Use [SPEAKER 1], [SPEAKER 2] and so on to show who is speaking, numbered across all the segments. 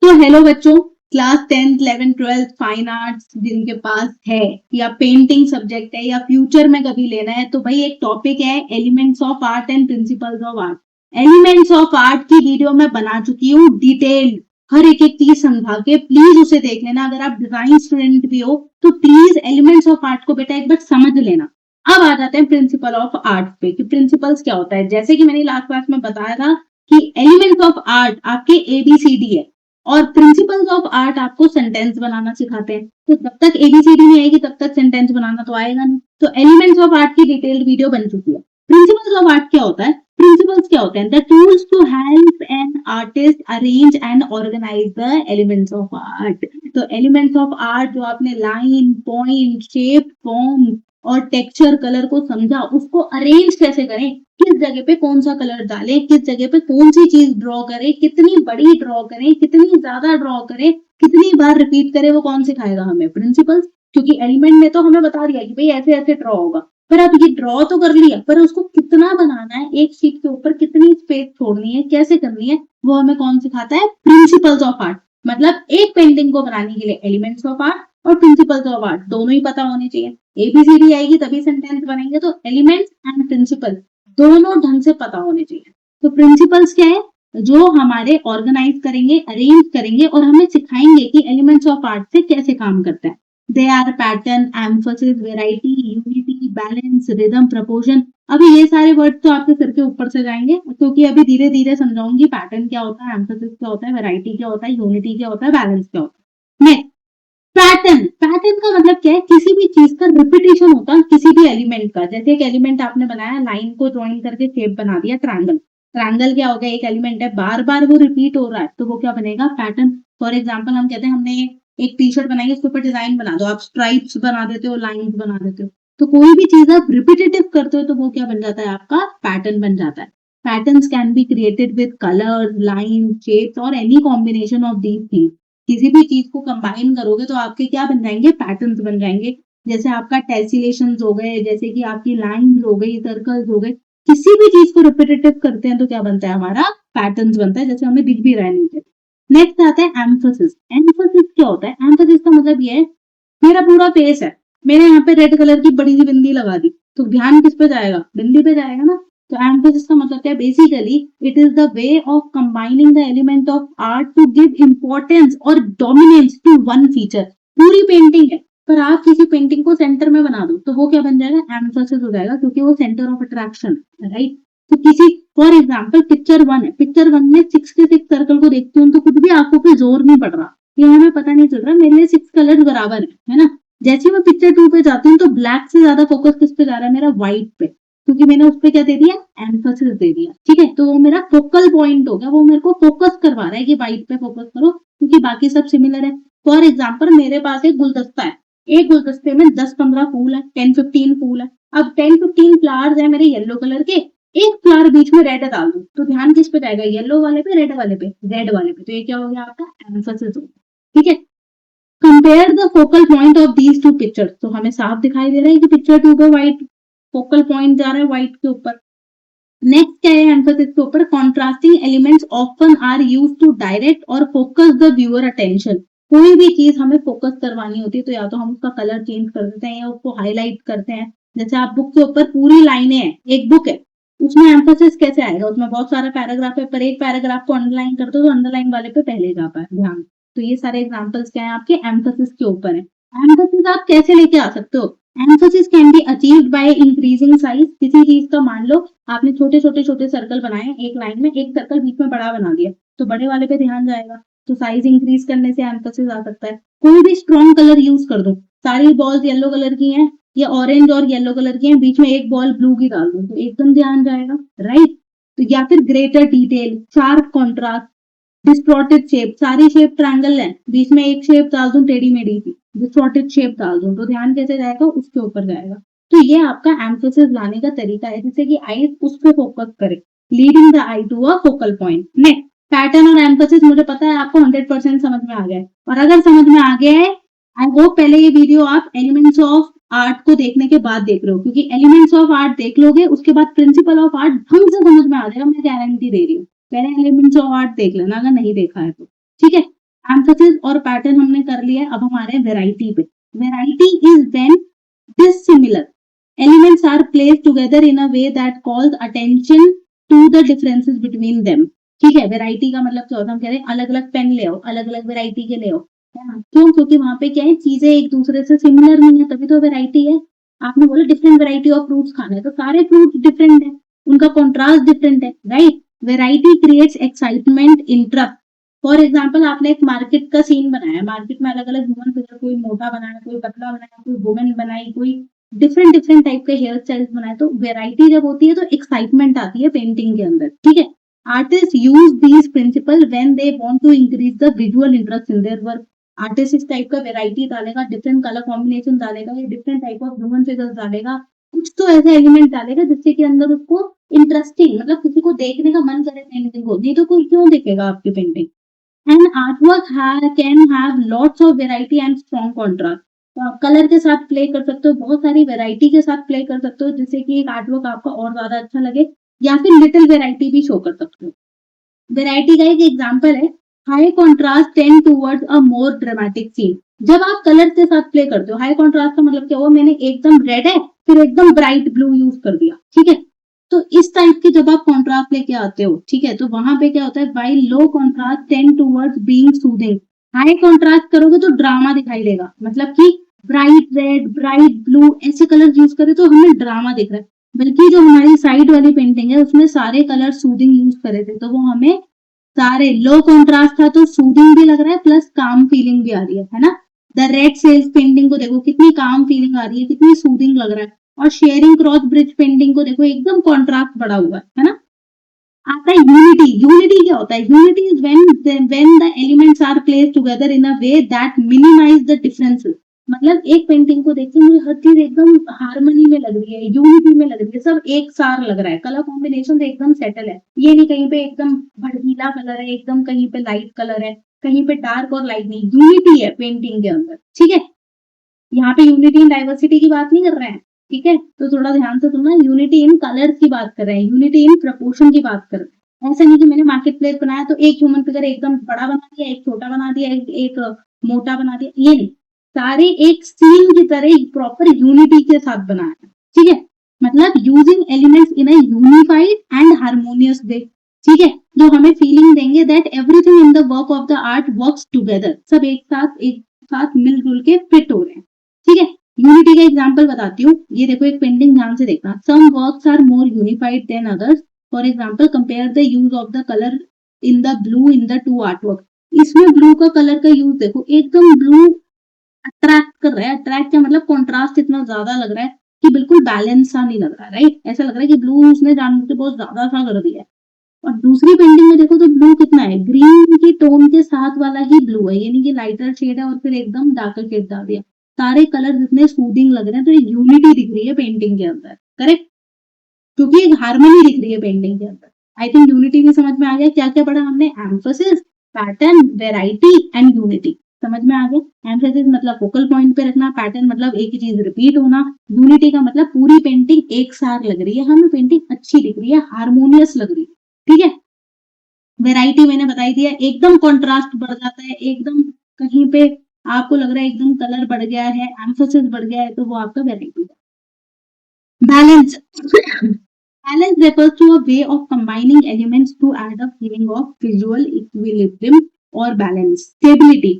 [SPEAKER 1] तो हेलो बच्चों, class 10th 11th 12th fine arts जिनके पास है या पेंटिंग सब्जेक्ट है या फ्यूचर में कभी लेना है, तो भाई एक टॉपिक है elements of art and principles of art. Elements of art की वीडियो मैं बना चुकी हूँ डिटेल्ड, हर एक एक चीज समझा के। प्लीज उसे देख लेना। अगर आप डिजाइन स्टूडेंट भी हो तो प्लीज एलिमेंट्स ऑफ आर्ट को बेटा एक बार समझ लेना। अब आ जाते हैं प्रिंसिपल ऑफ आर्ट पे कि प्रिंसिपल्स क्या होता है। जैसे कि मैंने लास्ट क्लास में बताया था कि एलिमेंट्स ऑफ आर्ट आपके ABCD है और प्रिंसिपल्स ऑफ आर्ट आपको सेंटेंस बनाना सिखाते हैं। तो जब तक ABCD नहीं आएगी तब तक सेंटेंस बनाना तो आएगा नहीं। तो एलिमेंट्स ऑफ आर्ट की डिटेल्ड वीडियो बन चुकी है। प्रिंसिपल्स ऑफ आर्ट क्या होता है? प्रिंसिपल्स क्या होते हैं? The tools to help an artist arrange and organise the elements of art. तो एलिमेंट्स ऑफ आर्ट जो आपने लाइन, पॉइंट, शेप, फॉर्म और टेक्सचर, कलर को समझा, उसको अरेंज कैसे करें, किस जगह पे कौन सा कलर डालें, किस जगह पे कौन सी चीज ड्रॉ करें, कितनी बड़ी ड्रॉ करें, कितनी ज्यादा ड्रॉ करें, कितनी बार रिपीट करें, वो कौन सिखाएगा हमें? प्रिंसिपल्स। क्योंकि एलिमेंट ने तो हमें बता दिया कि भाई ऐसे ऐसे ड्रॉ होगा, पर अब ये ड्रॉ तो कर लिया, पर उसको कितना बनाना है, एक शीट के ऊपर कितनी स्पेस छोड़नी है, कैसे करनी है, वो हमें कौन सिखाता है? Principles of art. मतलब एक पेंटिंग को बनाने के लिए एलिमेंट्स ऑफ आर्ट और प्रिंसिपल्स ऑफ आर्ट दोनों ही पता होने चाहिए। ABCD आएगी तभी सेंटेंस बनेंगे, तो एलिमेंट्स एंड प्रिंसिपल दोनों ढंग से पता होने चाहिए। तो प्रिंसिपल्स क्या है? जो हमारे ऑर्गेनाइज करेंगे, अरेंज करेंगे और हमें सिखाएंगे कि एलिमेंट्स ऑफ आर्ट से कैसे काम करता है। They are pattern, emphasis, variety, unity, balance, rhythm, proportion. अभी ये सारे वर्ड तो आपके सिर के ऊपर से जाएंगे, क्योंकि अभी धीरे धीरे समझाऊंगी पैटर्न क्या होता है, एम्फसिस क्या होता है, वेराइटी क्या होता है, यूनिटी क्या होता है, बैलेंस क्या होता है। Next, pattern. पैटर्न का मतलब क्या है? किसी भी चीज का रिपीटेशन होता है, किसी भी एलिमेंट का। जैसे एक एलिमेंट आपने बनाया, लाइन को ज्वाइन करके शेप बना दिया ट्रायंगल। ट्रायंगल क्या हो गया? एक एलिमेंट है, बार बार वो रिपीट हो रहा है, तो वो क्या बनेगा? पैटर्न। फॉर एग्जाम्पल हम कहते हैं हमने एक टी-शर्ट बनाई, उसके ऊपर डिजाइन बना दो, आप स्ट्राइप्स बना देते हो, लाइंस बना देते हो। तो कोई भी चीज आप रिपीटेटिव करते हो तो वो क्या बन जाता है? आपका पैटर्न बन जाता है। Patterns can be created with colour, line, shapes और any combination of these things. किसी भी चीज को कंबाइन करोगे तो आपके क्या बन जाएंगे? पैटर्न्स बन जाएंगे। जैसे आपका टेसिलेशंस हो गए, जैसे कि आपकी लाइंस हो गई, सर्कल्स हो गए। किसी भी चीज को रिपीटेटिव करते हैं तो क्या बनता है? हमारा पैटर्न्स बनता है, जैसे हमें दिख भी रहा है नीचे। नेक्स्ट आता है एम्फसिस। एम्फसिस क्या होता है? एम्फसिस का मतलब ये है, मेरा पूरा फेस है, मैंने यहाँ पे रेड कलर की बड़ी सी बिंदी लगा दी, तो ध्यान किस पे जाएगा? बिंदी पे जाएगा ना। तो एम्फसिस का मतलब क्या है? Basically it is the way of combining the element of art to give importance और डोमिनेंस टू वन फीचर। पूरी पेंटिंग है, पर आप किसी पेंटिंग को सेंटर में बना दो तो वो क्या बन जाएगा? एम्फसिस हो जाएगा, क्योंकि वो सेंटर ऑफ अट्रैक्शन है, राइट। तो किसी, फॉर एग्जाम्पल पिक्चर 1 है, पिक्चर 1 में 6 के 6 सर्कल को देखती हूँ तो कुछ भी आंखों पे जोर नहीं पड़ रहा, ये हमें पता नहीं चल रहा, मेरे लिए 6 कलर बराबर है ना। जैसे मैं पिक्चर 2 पे जाती हूँ तो ब्लैक से ज्यादा फोकस किस पे जा रहा है? मेरा व्हाइट पे, क्योंकि मैंने उस पे क्या दे दिया? एम्फसिस दे दिया। ठीक है, तो वो मेरा फोकल पॉइंट हो गया, वो मेरे को फोकस करवा रहा है कि व्हाइट पे फोकस करो, क्योंकि बाकी सब सिमिलर है। फॉर एग्जाम्पल मेरे पास एक गुलदस्ता है, एक गुलदस्ते में 10-15 फूल है, 10-15 फूल है। अब 10-15 फ्लावर्स है मेरे येलो कलर के, एक फ्लावर बीच में रेड डाल दो तो ध्यान किस पे जाएगा? येलो वाले पे, रेड वाले पे? रेड वाले पे। तो ये क्या हो गया? आपका एम्फसिस हो गया। ठीक है, compare the focal point of these two pictures. तो हमें साफ दिखाई दे रहा है कि पिक्चर 2 पे व्हाइट फोकल पॉइंट जा रहा है, व्हाइट के ऊपर। नेक्स्ट क्या है एम्फसिस के ऊपर? Contrasting elements often are used to direct और फोकस द व्यूअर अटेंशन। कोई भी चीज हमें फोकस करवानी होती है तो या तो हम उसका कलर चेंज कर देते हैं या उसको हाईलाइट करते हैं। जैसे आप बुक के ऊपर पूरी लाइनें हैं, एक बुक है, उसमें एम्फसिस कैसे आएगा? उसमें बहुत सारा पैराग्राफ है, पर एक पैराग्राफ को अंडरलाइन कर दो तो अंडरलाइन वाले पे पहले जा पाए ध्यान। तो ये सारे एग्जाम्पल्स क्या है? आपके एम्फसिस के ऊपर है। एम्फसिस आप कैसे लेके आ सकते हो? Emphasis can be achieved by increasing size. किसी चीज का मान लो आपने छोटे छोटे छोटे सर्कल बनाए एक लाइन में, एक सर्कल बीच में बड़ा बना दिया, तो बड़े वाले पे ध्यान जाएगा, तो साइज इंक्रीज करने से एम्फसिस आ सकता है। कोई भी स्ट्रॉन्ग कलर यूज कर दो, सारी बॉल्स येलो कलर की हैं या ऑरेंज और येलो कलर की हैं, बीच में एक बॉल ब्लू की डाल दो तो एकदम ध्यान जाएगा, राइट। तो या फिर greater detail, sharp contrast, distorted shape, सारी शेप ट्रायंगल है, बीच में एक शेप डाल दूं टेढ़ी मेढ़ी सी, डिस्टॉर्टेड शेप डाल दूं तो ध्यान कैसे जाएगा? उसके ऊपर जाएगा। तो ये आपका एम्फसिस लाने का तरीका है, जिससे कि आई उस पे फोकस करे, leading the eye to a focal point. Next, pattern और एम्फसिस मुझे पता है आपको 100% समझ में आ गया है, और अगर समझ में आ गया है, आई होप पहले ये वीडियो आप एलिमेंट्स ऑफ आर्ट को देखने के बाद देख रहे हो, क्योंकि एलिमेंट्स ऑफ आर्ट देख लोगे उसके बाद प्रिंसिपल ऑफ आर्ट ढंग से समझ में आ जाएगा, मैं गारंटी दे रही हूँ। पहले एलिमेंट्स ऑफ आर्ट देख लेना अगर नहीं देखा है तो। ठीक है, एम्फेसिस और पैटर्न हमने कर लिया है, अब हमारे वेराइटी पे। Variety is when dissimilar elements are placed together in a way that calls attention to the differences between them। ठीक है, वेराइटी का मतलब क्या होता है, हम कह रहे हैं अलग अलग पेन ले आओ, अलग अलग वेराइटी के ले आओ, है ना, क्यों, क्योंकि वहां पे क्या है, चीजें एक दूसरे से सिमिलर नहीं है, तभी तो वेराइटी है। आपने बोला डिफरेंट वेराइटी ऑफ फ्रूट्स खाने, तो सारे फ्रूट्स डिफरेंट है, उनका कॉन्ट्रास्ट डिफरेंट है, right. Variety creates excitement, interest. For example आपने एक मार्केट का सीन बनाया, मार्केट में अलग अलग ह्यूमन फिगर, कोई मोटा बनाया, कोई पतला बनाया, कोई वुमेन बनाई, कोई डिफरेंट डिफरेंट टाइप के हेयर स्टाइल्स बनाए, तो वेराइटी जब होती है तो एक्साइटमेंट आती है पेंटिंग के अंदर, ठीक है। Artist use these principle when they want to increase the visual interest in their work. Artist इस टाइप का वेराइटी डालेगा, डिफरेंट कलर कॉम्बिनेशन डालेगा, या different type of human figures डालेगा, कुछ तो ऐसे एलिमेंट डालेगा जिससे कि अंदर उसको इंटरेस्टिंग, मतलब किसी को देखने का मन करे पेंटिंग को, नहीं तो कोई क्यों देखेगा आपकी painting. And artwork can have lots of variety and strong contrast. तो आप कलर के साथ प्ले कर सकते हो, बहुत सारी वेराइटी के साथ प्ले कर सकते हो, जिससे कि एक आर्टवर्क आपका और ज्यादा अच्छा लगे, या फिर लिटिल वेराइटी भी शो कर सकते हो। वेराइटी का एक एग्जांपल है, high contrast tend towards a more dramatic scene. जब आप कलर के साथ प्ले करते हो, हाई कॉन्ट्रास्ट का मतलब क्या हुआ, मैंने एकदम रेड है फिर एकदम ब्राइट ब्लू यूज कर दिया, ठीक है। तो इस टाइप के जब आप कॉन्ट्रास्ट लेके आते हो, ठीक है, तो वहां पे क्या होता है, while low contrast tend towards being soothing. High contrast करोगे तो ड्रामा दिखाई देगा, मतलब कि ब्राइट रेड ब्राइट ब्लू ऐसे कलर यूज करे तो हमें ड्रामा दिख रहा है। बल्कि जो हमारी साइड वाली पेंटिंग है उसमें सारे कलर सूदिंग यूज करे थे, तो वो हमें सारे लो कॉन्ट्रास्ट था, तो सूदिंग भी लग रहा है प्लस काम फीलिंग भी आ रही है ना। द रेड सेल्स पेंटिंग को देखो कितनी काम फीलिंग आ रही है, कितनी सूदिंग लग रहा है। और शेयरिंग क्रॉस ब्रिज पेंटिंग को देखो एकदम कॉन्ट्रास्ट बढ़ा हुआ है ना। आता है यूनिटी। यूनिटी क्या होता है, unity is when the elements are placed together in a way that minimise the differences. मतलब एक पेंटिंग को देख के मुझे हर चीज एकदम हार्मनी में लग रही है, यूनिटी में लग रही है, सब एक सार लग रहा है, कलर कॉम्बिनेशन एकदम सेटल है, ये नहीं कहीं पे एकदम भड़कीला कलर है, एकदम कहीं पे लाइट कलर है, कहीं पे डार्क और लाइट नहीं, यूनिटी है पेंटिंग के अंदर, ठीक है। यहाँ पे यूनिटी इन डाइवर्सिटी की बात नहीं कर रहे हैं, ठीक है, तो थोड़ा ध्यान से सुनना, यूनिटी इन कलर्स की बात कर रहे हैं, यूनिटी इन प्रपोर्शन की बात कर रहे हैं। ऐसा नहीं कि मैंने मार्केट प्लेस बनाया तो एक ह्यूमन फिगर एकदम बड़ा बना दिया, एक छोटा बना दिया, एक मोटा बना दिया, ये नहीं, सारे एक सीन की तरह प्रॉपर यूनिटी के साथ बनाया, ठीक है। मतलब using elements in a unified and harmonious way, ठीक है, जो हमें फीलिंग देंगे that everything in the work of the art works together, सब एक साथ मिलजुल के फिट हो रहे हैं, ठीक है। यूनिटी का एग्जांपल बताती हूँ, ये देखो एक पेंटिंग ध्यान से देखना, some works are more unified than others. For example compare the use of the colour in the blue in the two artwork. इसमें ब्लू का कलर का यूज देखो, एकदम ब्लू अट्रैक्ट कर रहा है, अट्रैक्ट क्या मतलब कॉन्ट्रास्ट इतना ज्यादा लग रहा है कि बिल्कुल बैलेंस सा नहीं लग रहा है, राइट, ऐसा लग रहा है कि ब्लू उसने जानबूझ के बहुत ज्यादा सा कर दिया है। और दूसरी पेंटिंग में देखो तो ब्लू कितना है, ग्रीन की टोन के साथ वाला ही ब्लू है, यानी कि लाइटर शेड है और फिर एकदम डार्कर शेड डाल दिया, सारे कलर जितने सूदिंग लग रहे हैं, तो एक यूनिटी दिख रही है पेंटिंग के अंदर, करेक्ट, क्योंकि एक हार्मनी दिख रही है पेंटिंग के अंदर। आई थिंक यूनिटी भी समझ में आ गया, क्या क्या पढ़ा हमने, emphasis, pattern, variety and unity, समझ में आ गया। एम्फोसिस मतलब फोकल पॉइंट पे रखना, पैटर्न मतलब एक ही चीज रिपीट होना, यूनिटी का मतलब पूरी पेंटिंग एक साथ लग रही है, हमें पेंटिंग अच्छी दिख रही है, हार्मोनियस लग रही है, ठीक है। वेराइटी मैंने बताई दिया, एकदम कंट्रास्ट बढ़ जाता है, एकदम कहीं पे आपको लग रहा है एकदम कलर बढ़ गया है, एम्फोसिस बढ़ गया है, तो वो आपका वेराइटी है। Balance, balance refers to a way of combining elements to add a feeling of visual equilibrium और balance, stability।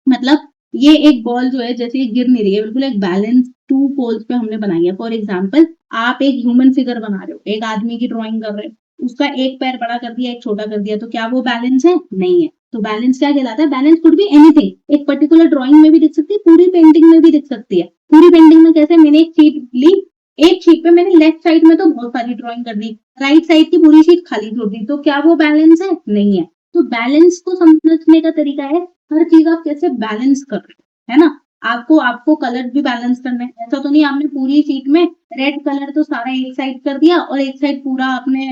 [SPEAKER 1] मतलब ये एक बॉल जो है जैसे ये गिर नहीं रही है, बिल्कुल एक बैलेंस टू पोल्स पे हमने बनाई है। फॉर एग्जांपल आप एक ह्यूमन फिगर बना रहे हो, एक आदमी की ड्राइंग कर रहे हो, उसका एक पैर बड़ा कर दिया, एक छोटा कर दिया, तो क्या वो बैलेंस है, नहीं है। तो बैलेंस क्या कहलाता है, बैलेंस कुड बी एनीथिंग, एक पर्टिकुलर ड्राइंग में भी दिख सकती है, पूरी पेंटिंग में भी दिख सकती है। पूरी पेंटिंग में कैसे, मैंने एक शीट ली, एक शीट पे मैंने लेफ्ट साइड में तो बहुत सारी ड्राइंग कर दी, राइट साइड की पूरी शीट खाली छोड़ दी, तो क्या वो बैलेंस है, नहीं है। तो बैलेंस को समझने का तरीका है, हर चीज आप कैसे बैलेंस कर रहे हो, है ना। आपको आपको कलर भी बैलेंस करना है, ऐसा तो नहीं आपने पूरी शीट में रेड कलर तो सारा एक साइड कर दिया और एक साइड पूरा आपने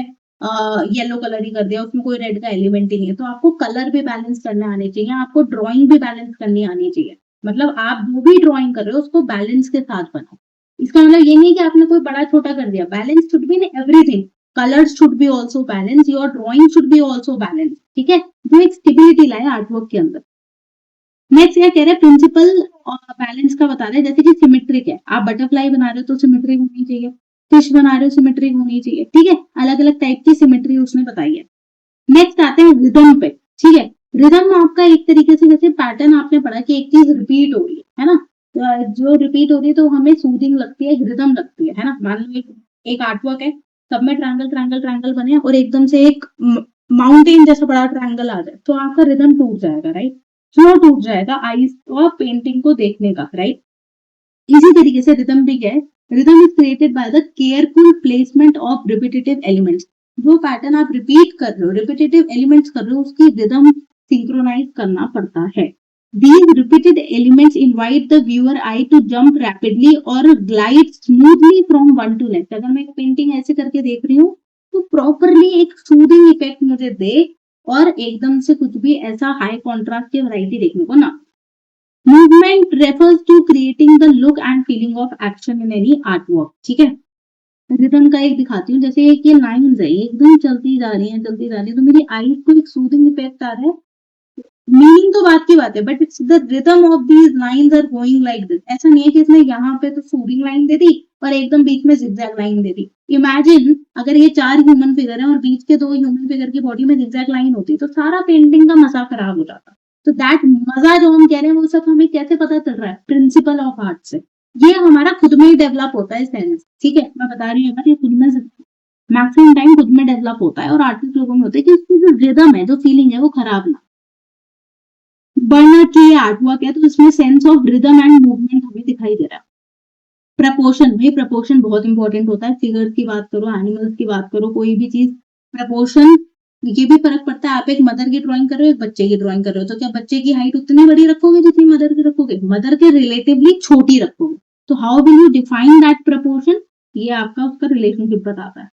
[SPEAKER 1] येलो कलर ही कर दिया, उसमें कोई रेड का एलिमेंट ही नहीं है। तो आपको कलर भी बैलेंस करने आने चाहिए, आपको ड्राइंग भी बैलेंस करनी आनी चाहिए। मतलब आप जो भी ड्राइंग कर रहे हो उसको बैलेंस के साथ बनाओ। इसका मतलब ये नहीं कि आपने कोई बड़ा छोटा कर दिया, balance should be in everything, colours should be also balance, your drawing should be also balance, ठीक है, जो एक स्टेबिलिटी लाए आर्टवर्क के अंदर। नेक्स्ट क्या कह रहे हैं, प्रिंसिपल और बैलेंस का बता रहे हैं, जैसे कि सिमेट्रिक है, आप बटरफ्लाई बना रहे हो तो सिमेट्रिक होनी चाहिए, फिश बना रहे हो सिमेट्रिक होनी चाहिए, ठीक है, अलग अलग टाइप की सिमेट्री उसने बताई है। नेक्स्ट आते हैं रिदम पे, ठीक है। रिदम आपका एक तरीके से जैसे पैटर्न आपने पढ़ा कि एक चीज रिपीट हो रही है ना, जो रिपीट हो रही है तो हमें सूदिंग लगती है, एक रिदम लगती है ना। मान लो एक आर्टवर्क है, सब में ट्रायंगल ट्रायंगल ट्रायंगल बने और एकदम से एक माउंटेन जैसा बड़ा ट्रायंगल आ जाए तो आपका रिदम टूट जाएगा, राइट, फ्लो टूट जाएगा आईज और पेंटिंग को देखने का, राइट। इसी तरीके से रिदम भी है, rhythm is created by the careful placement of repetitive elements. जो पैटर्न आप रिपीट कर रहे हो, रिपीटेटिव एलिमेंट्स कर रहे हो, उसकी रिदम सिंक्रोनाइज करना पड़ता है। These repeated elements invite the viewer eye to jump rapidly or glide smoothly from one to next। अगर मैं एक पेंटिंग ऐसे करके देख रही हूँ तो प्रॉपरली एक सूदिंग इफेक्ट मुझे दे और एकदम से कुछ भी ऐसा हाई कॉन्ट्रास्ट की वैरायटी देखने को ना। Movement refers to creating the look and feeling of action in any art work, ठीक है। रिदम का एक दिखाती हूँ, जैसे एक ये लाइंस है, ये एकदम चलती जा रही है चलती जा रही है, तो मेरी आईज को एक सूदिंग इफेक्ट आ रहा है। मीनिंग तो बात की बात है, but it's the rhythm of these lines are going like this. ऐसा नहीं है कि इसने यहाँ पे तो सूदिंग लाइन दे दी और एकदम बीच में जिगजैग लाइन दे दी। इमेजिन अगर ये 4 ह्यूमन फिगर है और बीच के 2 ह्यूमन फिगर की बॉडी में जिगजैग लाइन होती तो सारा पेंटिंग का मजा खराब हो जाता। तो दैट मजा जो हम कह रहे हैं वो सब हमें कैसे पता चल रहा है, प्रिंसिपल ऑफ आर्ट से। ये हमारा खुद में ही डेवलप होता है सेंस, ठीक है, मैं बता रही हूँ ये खुद में मैक्सिमम टाइम खुद में डेवलप होता है और आर्टिस्ट लोगों में होता है कि उसकी जो रिदम है, जो फीलिंग है वो खराब ना। बर्नर ट्री आर्टवर्क है तो इसमें sense of rhythm and movement हमें दिखाई दे रहा है। प्रपोर्शन, भाई प्रपोर्शन बहुत इंपॉर्टेंट होता है, फिगर्स की बात करो, एनिमल्स की बात करो, कोई भी चीज, प्रपोर्शन ये भी फर्क पड़ता है। आप एक मदर की ड्राइंग कर रहे हो, एक बच्चे की ड्राइंग कर रहे हो, तो क्या बच्चे की हाइट उतनी बड़ी रखोगे जितनी मदर की रखोगे? मदर के रिलेटिवली छोटी रखोगे। तो how will you define that proportion, ये आपका उसका रिलेशनशिप बताता है।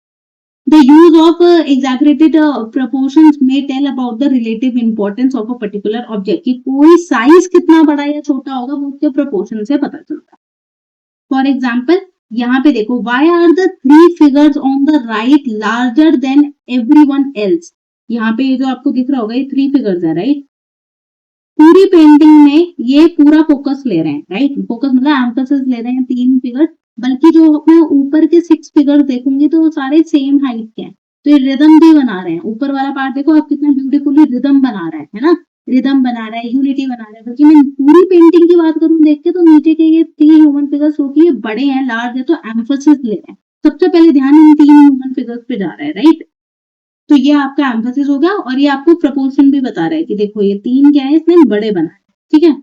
[SPEAKER 1] The use of exaggerated proportions may tell about the relative importance of a particular object, कि कोई साइज कितना बड़ा या छोटा होगा वो उसके प्रोपोर्शन से पता चलता है। फॉर एग्जाम्पल यहाँ पे देखो, why are the 3 figures on the right larger than everyone else। यहाँ पे ये जो आपको दिख रहा होगा ये 3 figures है, राइट। पूरी पेंटिंग में ये पूरा फोकस ले रहे हैं, राइट, फोकस मतलब एम्फेसिस ले रहे हैं 3 फिगर, बल्कि जो मैं ऊपर के 6 फिगर देखूंगी तो वो सारे सेम हाइट के हैं। तो ये रिदम भी बना रहे हैं, ऊपर वाला पार्ट देखो आप कितना ब्यूटीफुली रिदम बना रहा है ना, रिदम बना रहा है, यूनिटी बना रहा है। बल्कि मैं पूरी पेंटिंग की बात करूं देख के तो नीचे के ये 3 ह्यूमन फिगर्स क्योंकि ये बड़े हैं, लार्ज है, तो एम्फेसिस ले रहे हैं। सबसे पहले ध्यान इन 3 ह्यूमन फिगर्स पे जा रहा है, राइट। तो ये आपका एम्फेसिस हो गया और ये आपको प्रपोर्शन भी बता रहा है कि देखो ये 3 क्या है, इसने बड़े बनाए, ठीक है।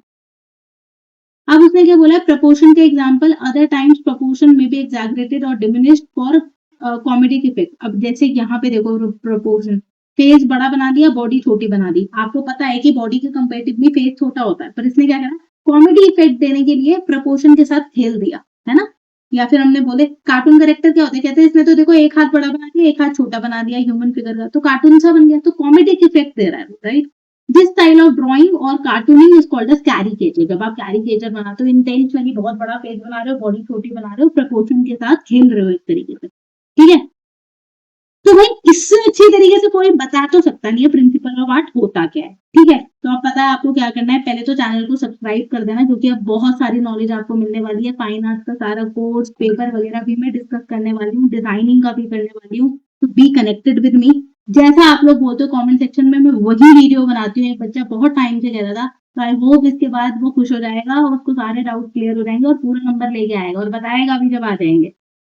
[SPEAKER 1] अब उसने क्या बोला है, प्रपोर्शन के एग्जांपल, अदर टाइम्स प्रपोर्शन में बी एग्जैगरेटेड और डिमिनिश्ड फॉर कॉमेडिक इफेक्ट। अब जैसे यहाँ पे देखो प्रपोर्शन, फेस बड़ा बना दिया, बॉडी छोटी बना दी। आपको पता है कि बॉडी के कंपेरेटिवली फेस छोटा होता है, पर इसने क्या करा, कॉमेडी इफेक्ट देने के लिए प्रपोर्शन के साथ खेल दिया, है ना। या फिर हमने बोले कार्टून कैरेक्टर क्या होते हैं, कहते हैं इसने तो देखो एक हाथ बड़ा बना दिया, एक हाथ छोटा बना दिया ह्यूमन फिगर का, तो कार्टून सा बन गया, तो कॉमेडिक इफेक्ट दे रहा है, right. This style of drawing और cartooning is called as caricature. जब आप कैरिकेचर बनाते हो, इंटेंशनली बहुत बड़ा फेस बना रहे हो, बॉडी छोटी बना रहे हो, प्रपोर्शन के साथ खेल रहे हो एक तरीके से, ठीक है। तो भाई इससे अच्छी तरीके से कोई बता तो सकता नहीं है प्रिंसिपल ऑफ आर्ट होता क्या है, ठीक है। तो अब पता है आपको क्या करना है, पहले तो चैनल को सब्सक्राइब कर देना, क्योंकि अब बहुत सारी नॉलेज आपको मिलने वाली है। फाइन आर्ट का सारा कोर्स, पेपर वगैरह भी मैं डिस्कस करने वाली हूँ, डिजाइनिंग का भी करने वाली हूँ। तो बी कनेक्टेड विद मी। जैसा आप लोग बोलते हो कमेंट सेक्शन में, मैं वही वीडियो बनाती हूँ। एक बच्चा बहुत टाइम से कह रहा था, तो आई होप इसके बाद वो खुश हो जाएगा और उसको सारे डाउट क्लियर हो जाएंगे और पूरा नंबर लेके आएगा और बताएगा भी जब आ जाएंगे,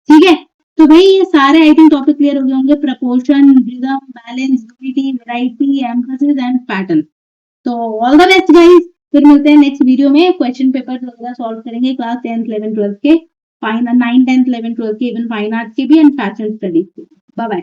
[SPEAKER 1] ठीक है। तो भाई ये सारे आई थिंक टॉपिक क्लियर हो गए होंगे, proportion, rhythm, balance, unity, variety, emphasis and pattern. तो ऑल द बेस्ट गाइस, फिर मिलते हैं नेक्स्ट वीडियो में। क्वेश्चन पेपर वगैरह सॉल्व करेंगे क्लास 10th 11th 12th के, फाइन 9 10th 11th 12th के, इवन फाइन आर्ट्स के भी एंड फैशन स्टडीज के। Bye bye.